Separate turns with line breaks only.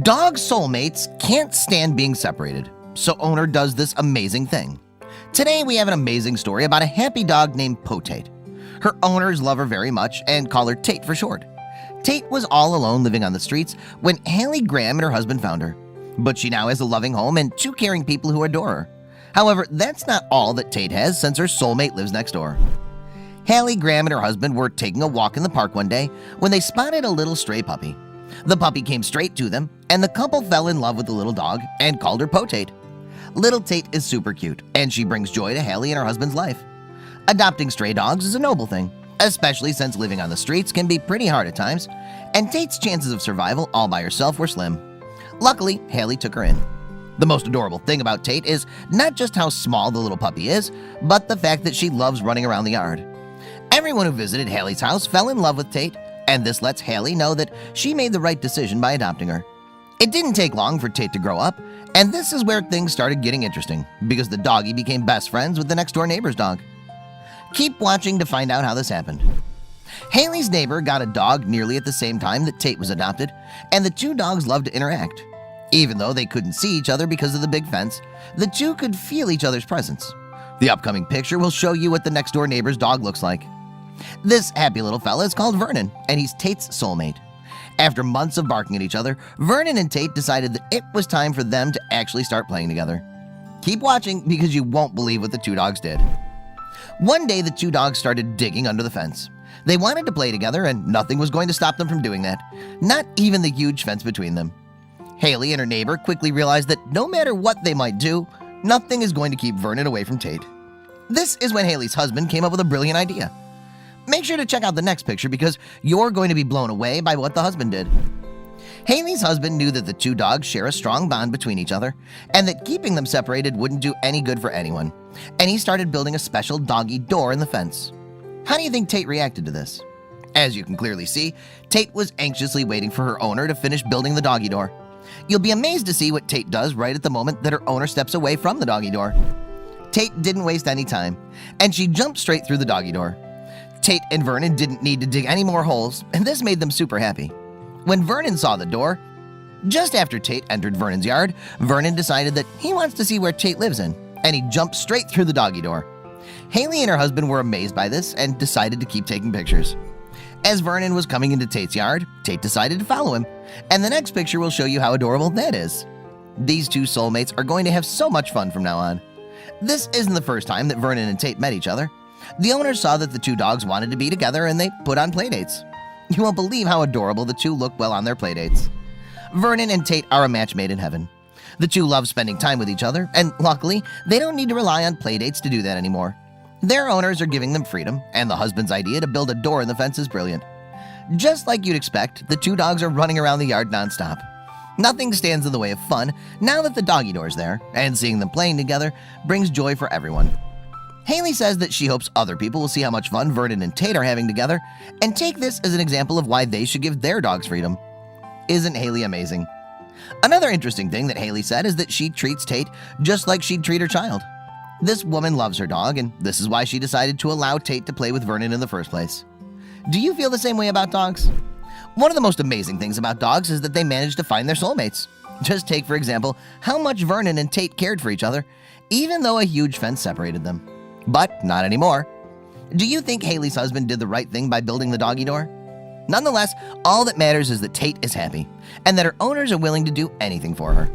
Dog soulmates can't stand being separated, so owner does this amazing thing. Today we have an amazing story about a happy dog named Potate. Her owners love her very much and call her Tate for short. Tate was all alone living on the streets when Hallie Graham and her husband found her. But she now has a loving home and two caring people who adore her. However, that's not all that Tate has, since her soulmate lives next door. Hallie Graham and her husband were taking a walk in the park one day when they spotted a little stray puppy. The puppy came straight to them, and the couple fell in love with the little dog and called her Potate. Little Tate is super cute, and she brings joy to Hallie and her husband's life. Adopting stray dogs is a noble thing, especially since living on the streets can be pretty hard at times, and Tate's chances of survival all by herself were slim. Luckily, Hallie took her in. The most adorable thing about Tate is not just how small the little puppy is, but the fact that she loves running around the yard. Everyone who visited Hallie's house fell in love with Tate, and this lets Hallie know that she made the right decision by adopting her. It didn't take long for Tate to grow up, and this is where things started getting interesting, because the doggy became best friends with the next-door neighbor's dog. Keep watching to find out how this happened. Hallie's neighbor got a dog nearly at the same time that Tate was adopted, and the two dogs loved to interact. Even though they couldn't see each other because of the big fence, the two could feel each other's presence. The upcoming picture will show you what the next-door neighbor's dog looks like. This happy little fella is called Vernon, and he's Tate's soulmate. After months of barking at each other, Vernon and Tate decided that it was time for them to actually start playing together. Keep watching because you won't believe what the two dogs did. One day, the two dogs started digging under the fence. They wanted to play together, and nothing was going to stop them from doing that, not even the huge fence between them. Hallie and her neighbor quickly realized that no matter what they might do, nothing is going to keep Vernon away from Tate. This is when Hallie's husband came up with a brilliant idea. Make sure to check out the next picture because you're going to be blown away by what the husband did. Hallie's husband knew that the two dogs share a strong bond between each other and that keeping them separated wouldn't do any good for anyone, and he started building a special doggy door in the fence. How do you think Tate reacted to this? As you can clearly see, Tate was anxiously waiting for her owner to finish building the doggy door. You'll be amazed to see what Tate does right at the moment that her owner steps away from the doggy door. Tate didn't waste any time, and she jumped straight through the doggy door. Tate and Vernon didn't need to dig any more holes, and this made them super happy. When Vernon saw the door, just after Tate entered Vernon's yard, Vernon decided that he wants to see where Tate lives in, and he jumped straight through the doggy door. Hallie and her husband were amazed by this and decided to keep taking pictures. As Vernon was coming into Tate's yard, Tate decided to follow him, and the next picture will show you how adorable that is. These two soulmates are going to have so much fun from now on. This isn't the first time that Vernon and Tate met each other. The owners saw that the two dogs wanted to be together and they put on playdates. You won't believe how adorable the two look well on their playdates. Vernon and Tate are a match made in heaven. The two love spending time with each other, and luckily, they don't need to rely on playdates to do that anymore. Their owners are giving them freedom, and the husband's idea to build a door in the fence is brilliant. Just like you'd expect, the two dogs are running around the yard nonstop. Nothing stands in the way of fun now that the doggy door's there, and seeing them playing together brings joy for everyone. Hallie says that she hopes other people will see how much fun Vernon and Tate are having together and take this as an example of why they should give their dogs freedom. Isn't Hallie amazing? Another interesting thing that Hallie said is that she treats Tate just like she'd treat her child. This woman loves her dog, and this is why she decided to allow Tate to play with Vernon in the first place. Do you feel the same way about dogs? One of the most amazing things about dogs is that they manage to find their soulmates. Just take, for example, how much Vernon and Tate cared for each other, even though a huge fence separated them. But not anymore. Do you think Hallie's husband did the right thing by building the doggy door? Nonetheless, all that matters is that Tate is happy, and that her owners are willing to do anything for her.